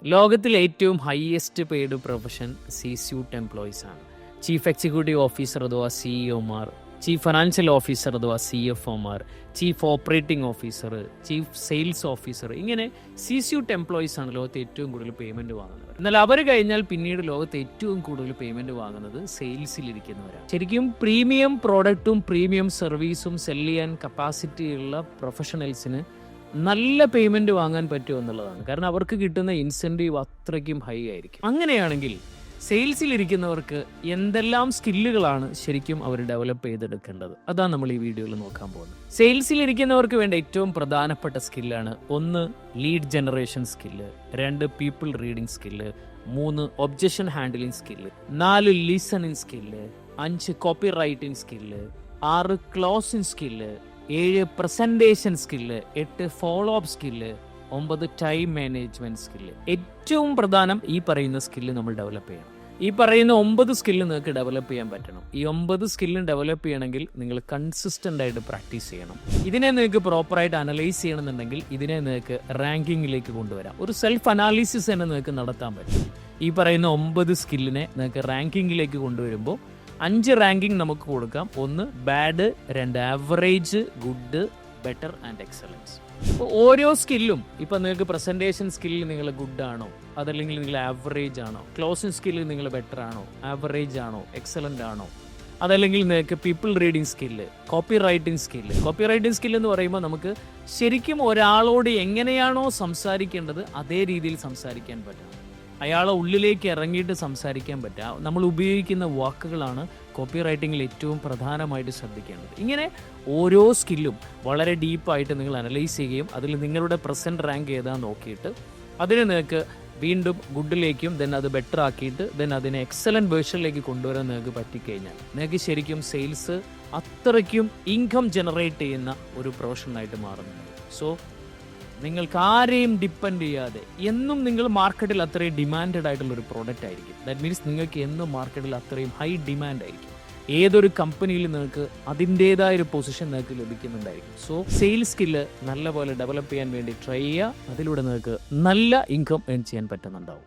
ലോകത്തിലെ ഏറ്റവും highest paid profession C-suite employees ആണ്. ചീഫ് എക്സിക്യൂട്ടീവ് ഓഫീസർ അഥവാ സിഇഒമാർ, ചീഫ് ഫിനാൻഷ്യൽ ഓഫീസർ അഥവാ CFOമാർ, chief operating officer, chief sales officer, ഇങ്ങനെ C-suite എംപ്ലോയീസ് ആണ് ലോകത്ത് ഏറ്റവും കൂടുതൽ പേയ്മെന്റ് വാങ്ങുന്നവർ. എന്നാൽ അവർ കഴിഞ്ഞാൽ പിന്നീട് ലോകത്ത് ഏറ്റവും കൂടുതൽ പേയ്മെന്റ് വാങ്ങുന്നത് സെയിൽസിലിരിക്കുന്നവരാണ്. ശരിക്കും പ്രീമിയം പ്രോഡക്റ്റും പ്രീമിയം സർവീസും സെല് ചെയ്യാൻ കപ്പാസിറ്റി ഉള്ള പ്രൊഫഷണൽസിന് നല്ല പേയ്മെന്റ് വാങ്ങാൻ പറ്റുമോ എന്നുള്ളതാണ്. കാരണം അവർക്ക് കിട്ടുന്ന ഇൻസെന്റീവ് അത്രയ്ക്കും ഹൈ ആയിരിക്കും. അങ്ങനെയാണെങ്കിൽ സെയിൽസിലിരിക്കുന്നവർക്ക് എന്തെല്ലാം സ്കില്ലുകളാണ് ശരിക്കും അവർ ഡെവലപ്പ് ചെയ്തെടുക്കേണ്ടത്? അതാണ് നമ്മൾ ഈ വീഡിയോയിൽ നോക്കാൻ പോകുന്നത്. സെയിൽസിലിരിക്കുന്നവർക്ക് വേണ്ട ഏറ്റവും പ്രധാനപ്പെട്ട സ്കില്ലാണ്: 1 lead generation skill, 2 people reading skill, 3 objection handling skill, 4 listening skill, 5 copy writing skill, 6 closing skill, 7 presentation skill, 8 follow up skill, 9 time management skill. ഏറ്റവും പ്രധാനം ഈ പറയുന്ന സ്കില്ല് നമ്മൾ ഡെവലപ്പ് ചെയ്യണം. ഈ പറയുന്ന 9 സ്കില്ല് നിങ്ങൾക്ക് ഡെവലപ്പ് ചെയ്യാൻ പറ്റണം. ഈ 9 സ്കില്ലും ഡെവലപ്പ് ചെയ്യണമെങ്കിൽ നിങ്ങൾ കൺസിസ്റ്റന്റ് ആയിട്ട് പ്രാക്ടീസ് ചെയ്യണം. ഇതിനെ നിങ്ങൾക്ക് പ്രോപ്പറായിട്ട് അനലൈസ് ചെയ്യണമെന്നുണ്ടെങ്കിൽ ഇതിനെ നിങ്ങൾക്ക് റാങ്കിങ്ങിലേക്ക് കൊണ്ടുവരാം. ഒരു സെൽഫ് അനാലിസിസ് തന്നെ നിങ്ങൾക്ക് നടത്താൻ പറ്റും. ഈ പറയുന്ന 9 സ്കില്ലിനെ നിങ്ങൾക്ക് റാങ്കിങ്ങിലേക്ക് കൊണ്ടുവരുമ്പോൾ 5 റാങ്കിങ് നമുക്ക് കൊടുക്കാം. 1 bad, 2 average, good, better and excellence. അപ്പോൾ ഓരോ സ്കില്ലും, ഇപ്പം നിങ്ങൾക്ക് പ്രസന്റേഷൻ സ്കില്ലിൽ നിങ്ങൾ ഗുഡ് ആണോ, അതല്ലെങ്കിൽ നിങ്ങൾ ആവറേജ് ആണോ, ക്ലോസിംഗ് സ്കില്ലിൽ നിങ്ങൾ ബെറ്റർ ആണോ, ആവറേജ് ആണോ, എക്സലന്റ് ആണോ, അതല്ലെങ്കിൽ നിങ്ങൾക്ക് people reading skill, copy writing skill. Copy writing skill എന്ന് പറയുമ്പോൾ നമുക്ക് ശരിക്കും ഒരാളോട് എങ്ങനെയാണോ സംസാരിക്കേണ്ടത് അതേ രീതിയിൽ സംസാരിക്കാൻ പറ്റണം. അയാളെ ഉള്ളിലേക്ക് ഇറങ്ങിയിട്ട് സംസാരിക്കാൻ പറ്റുക. നമ്മൾ ഉപയോഗിക്കുന്ന വാക്കുകളാണ് കോപ്പി റൈറ്റിങ്ങിൽ ഏറ്റവും പ്രധാനമായിട്ട് ശ്രദ്ധിക്കേണ്ടത്. ഇങ്ങനെ ഓരോ സ്കില്ലും വളരെ ഡീപ്പായിട്ട് നിങ്ങൾ അനലൈസ് ചെയ്യുകയും അതിൽ നിങ്ങളുടെ പ്രസൻറ്റ് റാങ്ക് ഏതാന്ന് നോക്കിയിട്ട് അതിനെ നിങ്ങൾക്ക് വീണ്ടും ഗുഡിലേക്കും ദെൻ അത് ബെറ്റർ ആക്കിയിട്ട് ദെൻ അതിനെ എക്സലൻറ്റ് വേർഷനിലേക്ക് കൊണ്ടുവരാൻ നിങ്ങൾക്ക് പറ്റിക്കഴിഞ്ഞാൽ നിങ്ങൾക്ക് ശരിക്കും സെയിൽസ് അത്രയ്ക്കും ഇൻകം ജനറേറ്റ് ചെയ്യുന്ന ഒരു പ്രൊഫഷനായിട്ട് മാറുന്നുണ്ട്. സോ നിങ്ങൾക്ക് ആരെയും ഡിപ്പെൻഡ് ചെയ്യാതെ എന്നും നിങ്ങൾ മാർക്കറ്റിൽ അത്രയും ഡിമാൻഡഡ് ആയിട്ടുള്ള ഒരു പ്രോഡക്റ്റ് ആയിരിക്കും. ദാറ്റ് മീൻസ് നിങ്ങൾക്ക് എന്നും മാർക്കറ്റിൽ അത്രയും ഹൈ ഡിമാൻഡ് ആയിരിക്കും. ഏതൊരു കമ്പനിയിൽ നിങ്ങൾക്ക് അതിൻ്റേതായ ഒരു പൊസിഷൻ നിങ്ങൾക്ക് ലഭിക്കുന്നുണ്ടായിരിക്കും. സോ സെയിൽസ് സ്കില്ല് നല്ലപോലെ ഡെവലപ്പ് ചെയ്യാൻ വേണ്ടി ട്രൈ ചെയ്യുക. അതിലൂടെ നിങ്ങൾക്ക് നല്ല ഇൻകം ഏൺ ചെയ്യാൻ പറ്റുന്നുണ്ടാവും.